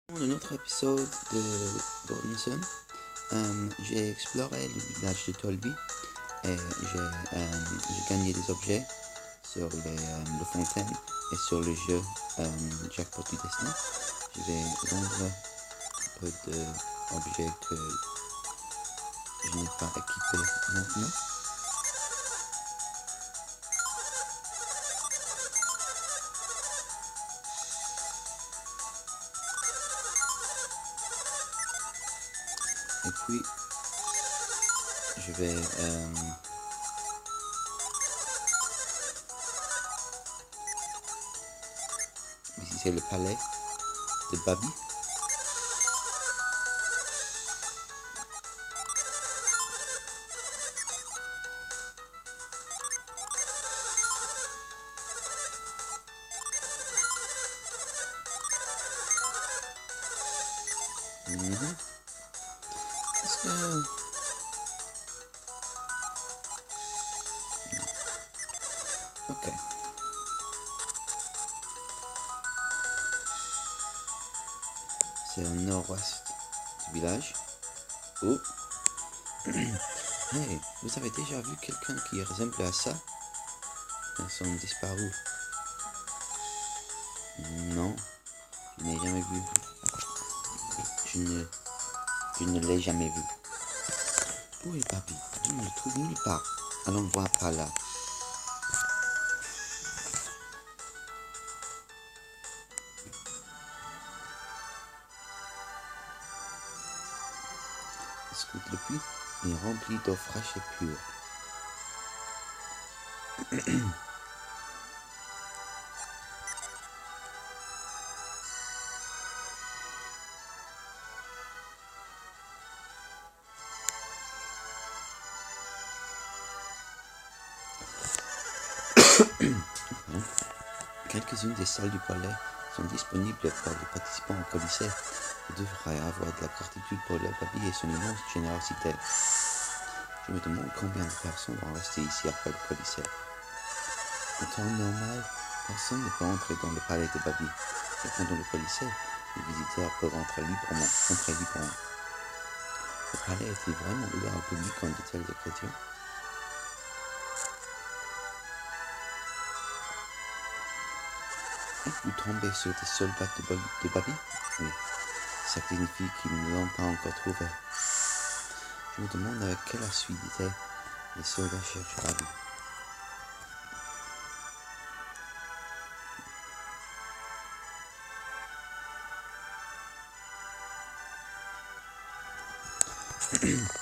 Dans un autre épisode de Robinson, j'ai exploré le village de Tolby et j'ai gagné des objets sur les fontaines et sur le jeu Jackpot du Destin. Je vais vendre un peu d'objets que je n'ai pas équipés maintenant. Et puis, je vais visiter le palais de Babi. Est-ce que... Ok. C'est au nord-ouest du village. Oh. Hey, vous avez déjà vu quelqu'un qui ressemble à ça? Ils sont disparus. Non, je n'ai jamais vu. Je ne l'ai jamais vu. Où est Babi? Je ne le trouve nulle part. Allons voir par là. Écoute, le puits est rempli d'eau fraîche et pure. Quelques-unes des salles du palais sont disponibles pour les participants au Colisée. Vous devrez avoir de la gratitude pour le Babi et son immense générosité. Je me demande combien de personnes vont rester ici après le Colisée. En temps normal, personne ne peut entrer dans le palais de Babi. Mais pendant le Colisée, les visiteurs peuvent entrer librement. Le palais est-il vraiment ouvert au public en de telles occasions? Êtes-vous tombé sur des soldats de Babi? Oui. Ça signifie qu'ils ne l'ont pas encore trouvé. Je me demande avec quelle assiduité les soldats cherchent Babi.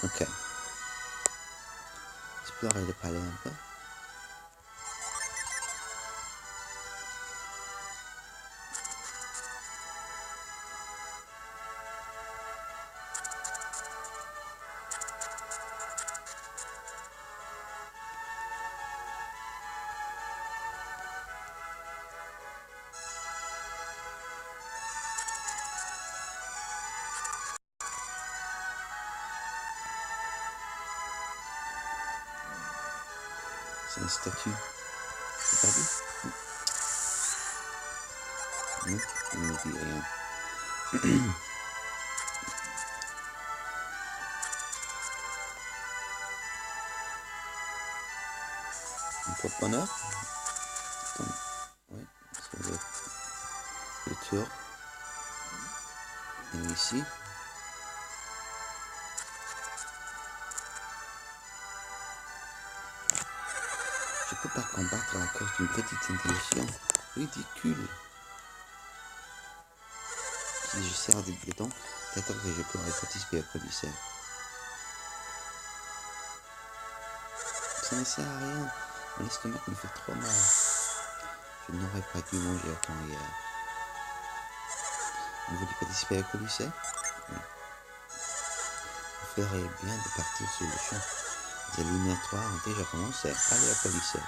Ok. Explorer le palais un peu. C'est une statue de Babi? Non, il ne dit rien. Un porte-bonheur? Oui, sur le tour. Et ici. Je ne peux pas combattre à cause d'une petite intuition ridicule. Si je serre des dents, peut-être que je pourrais participer au Colisée. Ça ne sert à rien. Mon estomac me fait trop mal. Je n'aurais pas dû manger autant hier. Vous voulez participer au Colisée? Oui. Vous ferez bien de partir sur le champ. Les éliminatoires ont déjà commencé. Allez au Colisée.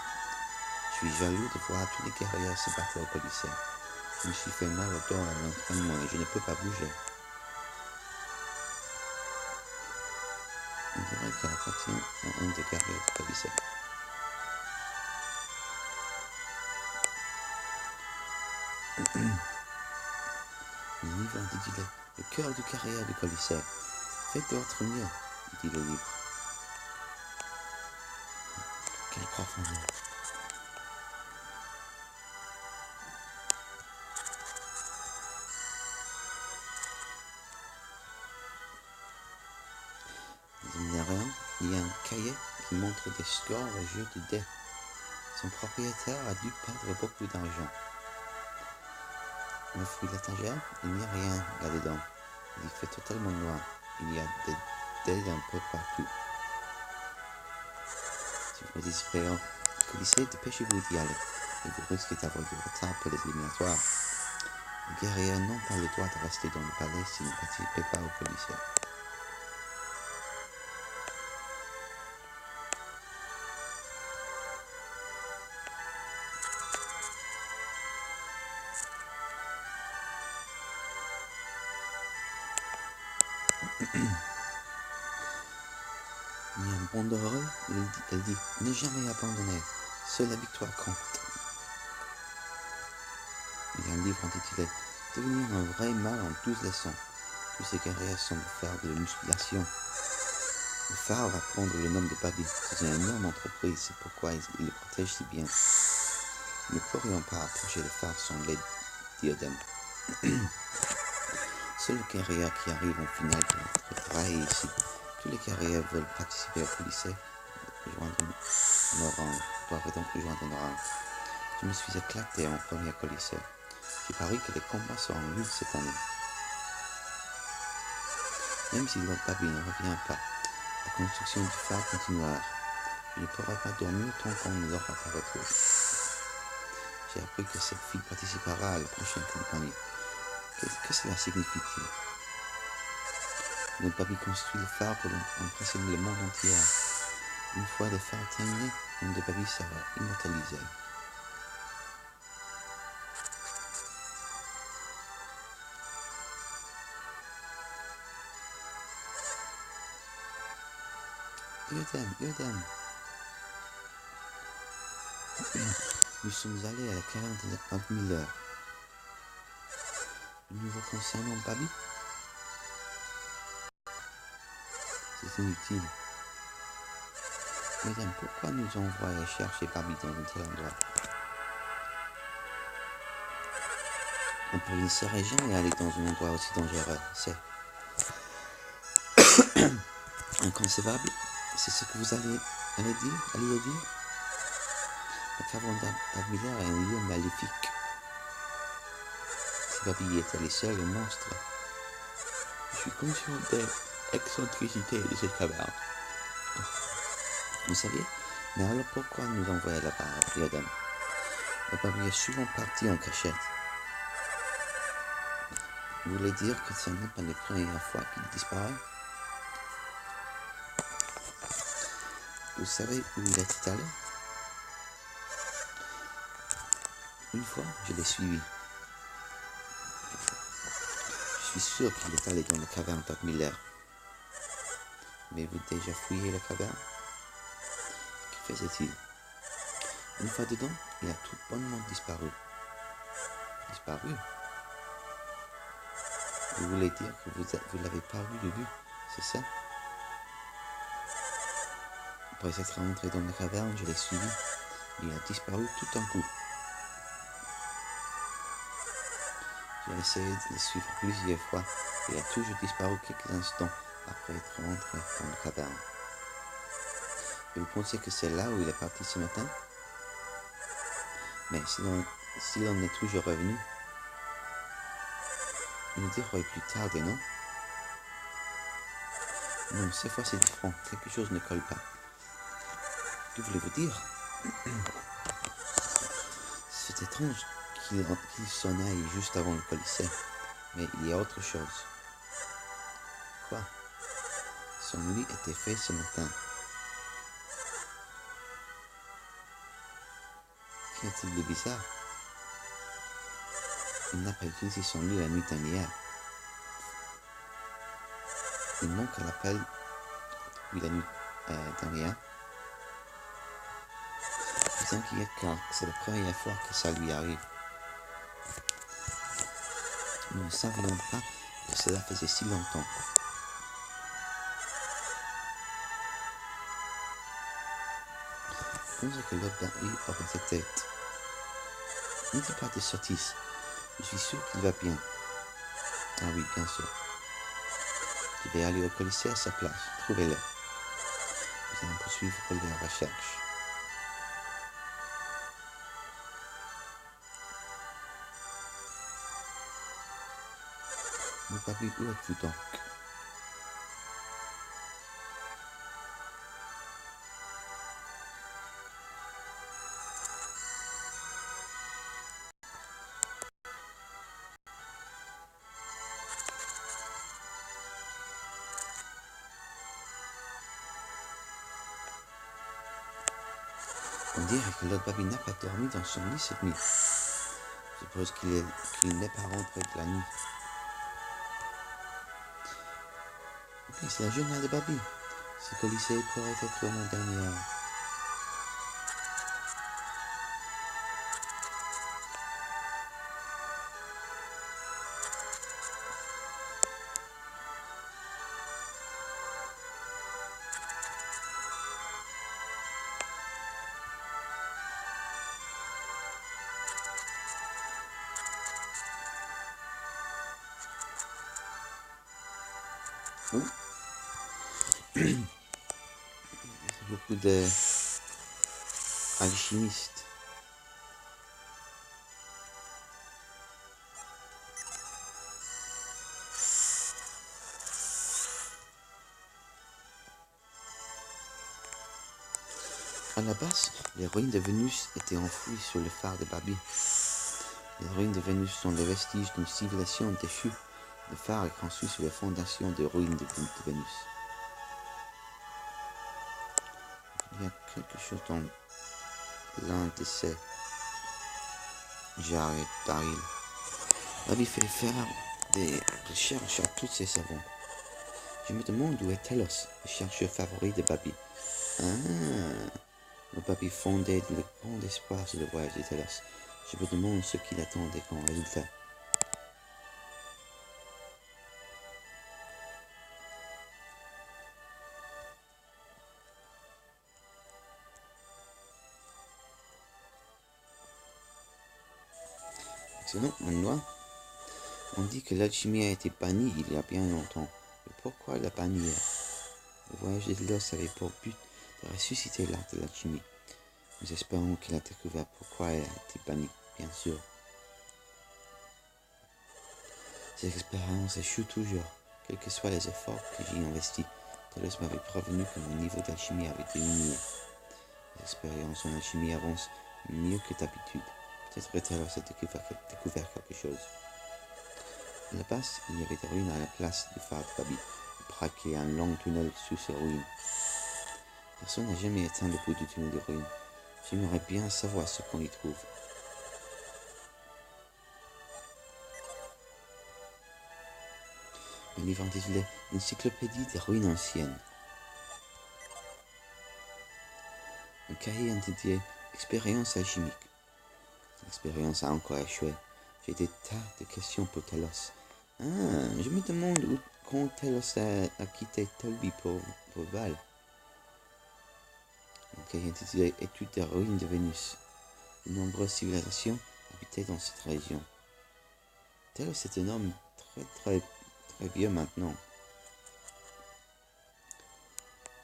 Je suis jaloux de voir tous les guerriers se battre au Colisée. Je me suis fait mal au dos à l'entraînement et je ne peux pas bouger. On dirait qu'elle appartient à un des guerriers du Colisée. livre intitulé « Le cœur du carrière du Colisée ». Faites de votre mieux, dit le livre. Quelle profondeur! Il y a un cahier qui montre des scores au jeu de dés. Son propriétaire a dû perdre beaucoup d'argent. On fouille l'étagère, il n'y a rien là-dedans. Il fait totalement noir. Il y a des dés un peu partout. Si vous désirez au Colisée, dépêchez-vous d'y aller. Et vous risquez d'avoir du retard pour les éliminatoires. Les guerriers n'ont pas le droit de rester dans le palais s'ils ne participent pas au Colisée. Il y a un banderole, elle dit « Ne jamais abandonner, seule la victoire compte ». Il y a un livre intitulé « Devenir un vrai mâle en 12 leçons ». Tous ces guerriers semblent faire de la musculation. Le phare va prendre le nom de Babi. C'est une énorme entreprise, c'est pourquoi il le protège si bien. Nous ne pourrions pas approcher le phare sans l'aide d'Iodem. Seul le guerrier qui arrive en finale travaille ici. Tous les guerriers veulent participer au Colisée, doivent donc rejoindre nos rangs. Je me suis éclaté en premier Colisée. Il paraît que les combats seront nuls cette année. Même si Lord Babi ne revient pas, la construction du phare continuera. Je ne pourrai pas dormir tant qu'on ne l'aura pas retrouvé. J'ai appris que cette fille participera à la prochaine campagne. Que cela signifie-t-il? Lord Babi construit le phare pour impressionner le monde entier. Une fois le phare terminé, le nom de Babi sera immortalisé. Iodem. Nous sommes allés à la caverne de Hank Miller. Le nouveau concernant Babi? C'est inutile. Iodem, pourquoi nous envoyer chercher Babi dans un tel endroit? On ne serait jamais aller dans un endroit aussi dangereux. C'est inconcevable. C'est ce que vous alliez dire? La caverne d'Hank Miller est un lieu maléfique. Si Babi était le seul monstre, je suis conscient de l'excentricité de cette caverne. Vous saviez? Mais alors pourquoi nous envoyer là-bas, Iodem? Babi est souvent parti en cachette. Vous voulez dire que ce n'est pas la première fois qu'il disparaît? Vous savez où il est allé? Une fois, je l'ai suivi. Je suis sûr qu'il est allé dans la caverne d'Hank Miller. Avez-vous déjà fouillé la caverne? Que faisait-il? Une fois dedans, il a tout bonnement disparu. Disparu? Vous voulez dire que vous l'avez perdu de vue, c'est ça? Après être rentré dans la caverne, je l'ai suivi. Il a disparu tout d'un coup. J'ai essayé de le suivre plusieurs fois. Il a toujours disparu quelques instants après être rentré dans la caverne. Et vous pensez que c'est là où il est parti ce matin? Mais si l'on est toujours revenu, il nous dirait plus tard, non? Non, cette fois c'est différent. Quelque chose ne colle pas. Que voulez-vous dire? C'est étrange qu'il s'en aille juste avant le Colisée. Mais il y a autre chose. Quoi? Son lit était fait ce matin. Qu'y a-t-il de bizarre? Il n'a pas utilisé son lit la nuit dernière. Il manque à l'appel depuis la nuit dernière. Je s'inquiète car c'est la première fois que ça lui arrive. Nous ne savions pas que cela faisait si longtemps. Je pense que Lord Barry aurait été tête. Ne dis pas de sottises. Je suis sûr qu'il va bien. Ah oui, bien sûr. Je vais aller au Colisée à sa place. Trouvez-le. Nous allons poursuivre la recherche. Mon papy, où êtes-vous donc? On dirait que Lord Baby n'a pas dormi dans son lit cette nuit. Je suppose qu'il n'est pas rentré de la nuit. Ok, c'est la journée de Baby. Ce Colisée pourrait être mon dernier. C'est beaucoup d'alchimistes. À la base, les ruines de Vénus étaient enfouies sur le phare de Baby. Les ruines de Vénus sont les vestiges d'une civilisation déchue. Le phare est construit sur les fondations des ruines de Vénus. Il y a quelque chose dans l'un de ces jarres et barils. Baby fait faire des recherches à tous ces savants. Je me demande où est Telos, le chercheur favori de Baby. Le Baby fondait le grand espoir sur le voyage de Telos. Je me demande ce qu'il attendait comme résultat. Sinon, Manoir, on dit que l'alchimie a été bannie il y a bien longtemps. Mais pourquoi la bannir? Le voyage de Telos avait pour but de ressusciter l'art de l'alchimie. Nous espérons qu'il a découvert pourquoi elle a été bannie, bien sûr. Ces expériences échouent toujours, quels que soient les efforts que j'y investis. Telos m'avait prévenu que mon niveau d'alchimie avait diminué. Les expériences en alchimie avancent mieux que d'habitude. Peut-être que Telos a découvert quelque chose. À la base, il y avait des ruines à la place du phare de Baby, braqué un long tunnel sous ces ruines. Personne n'a jamais atteint le bout du tunnel de ruines. J'aimerais bien savoir ce qu'on y trouve. Un livre intitulé Encyclopédie des ruines anciennes. Un cahier intitulé Expérience alchimique. L'expérience a encore échoué. J'ai des tas de questions pour Telos. Je me demande quand Telos a quitté Tolby pour Val. Un cahier intitulé Étude des ruines de Vénus. De nombreuses civilisations habitaient dans cette région. Telos est un homme très vieux maintenant.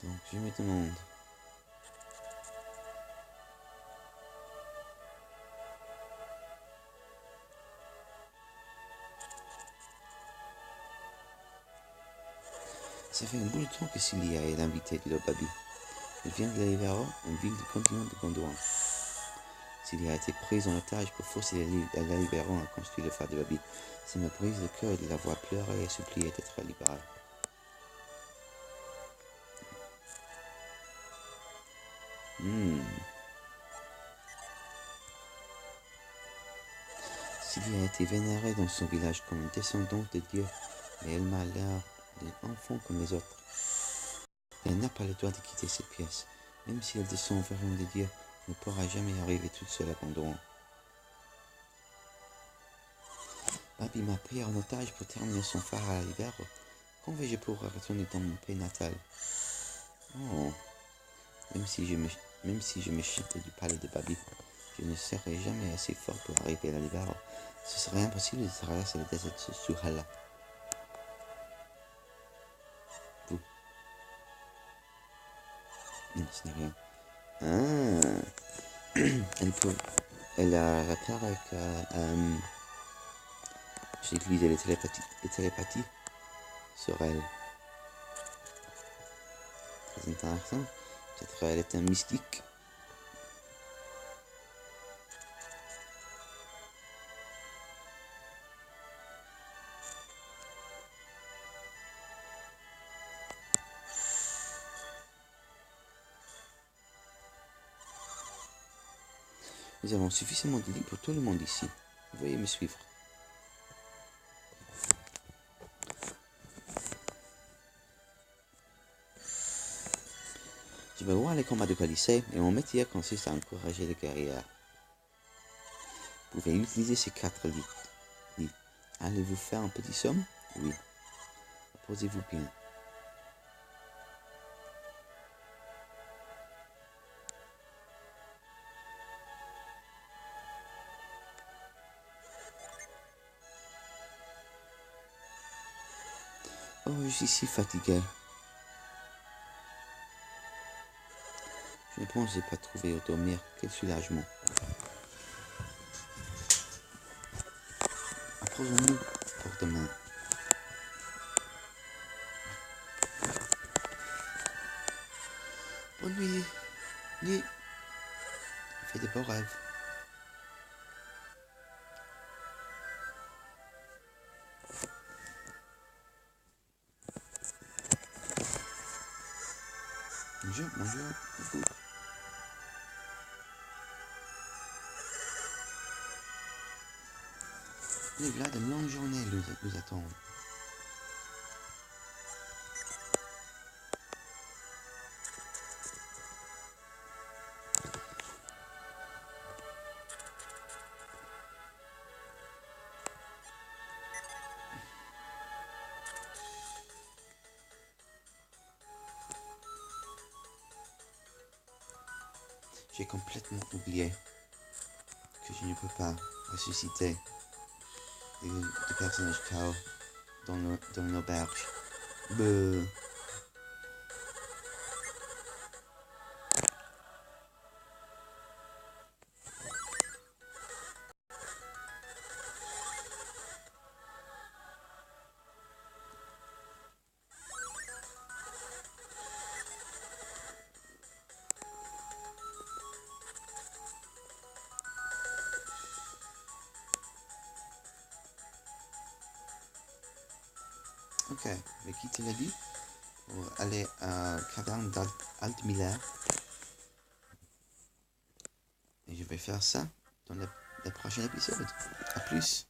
Donc je me demande. Ça fait un bout de temps que Cilia est l'invitée de Lord Baby. Elle vient de Laivero, une ville du continent de Gondouan. Cilia a été prise en otage pour forcer Laivero à construire le phare de Baby. Ça me brise le cœur de la voir pleurer et supplier d'être libérée. Cilia a été vénérée dans son village comme une descendante de Dieu, mais elle m'a l'air d'un enfant comme les autres. Elle n'a pas le droit de quitter cette pièce. Même si elle descend vers un de Dieu, elle ne pourra jamais arriver toute seule à Gondouan. Babi m'a pris en otage pour terminer son phare à l'hiver. Quand vais-je pouvoir retourner dans mon pays natal? Oh, même si je m'échappe du palais de Babi, je ne serai jamais assez fort pour arriver à l'hiver. Ce serait impossible de traverser le désert sous Hala. Vous? Non, ce n'est rien. Ah, elle a rapport avec... j'ai utilisé les télépathies sur elle. Très intéressant. Peut-être elle est un mystique. Nous avons suffisamment de lits pour tout le monde ici. Veuillez me suivre. Je vais voir les combats de Colisée et mon métier consiste à encourager les guerriers. Vous pouvez utiliser ces 4 lits. Allez-vous faire un petit somme? Oui. Posez-vous bien. Oh, je suis si fatigué. Je ne pensais pas trouver où dormir. Quel soulagement. Approchons-nous pour demain. Bonne nuit. Nuit. Fais de beaux rêves. Bonjour. Et là, de longues journées nous attendent. J'ai complètement oublié que je ne peux pas ressusciter des personnages KO dans l'auberge. Ok, je vais quitter la ville pour aller à la caverne d'Altmiller. Et je vais faire ça dans le prochain épisode. A plus!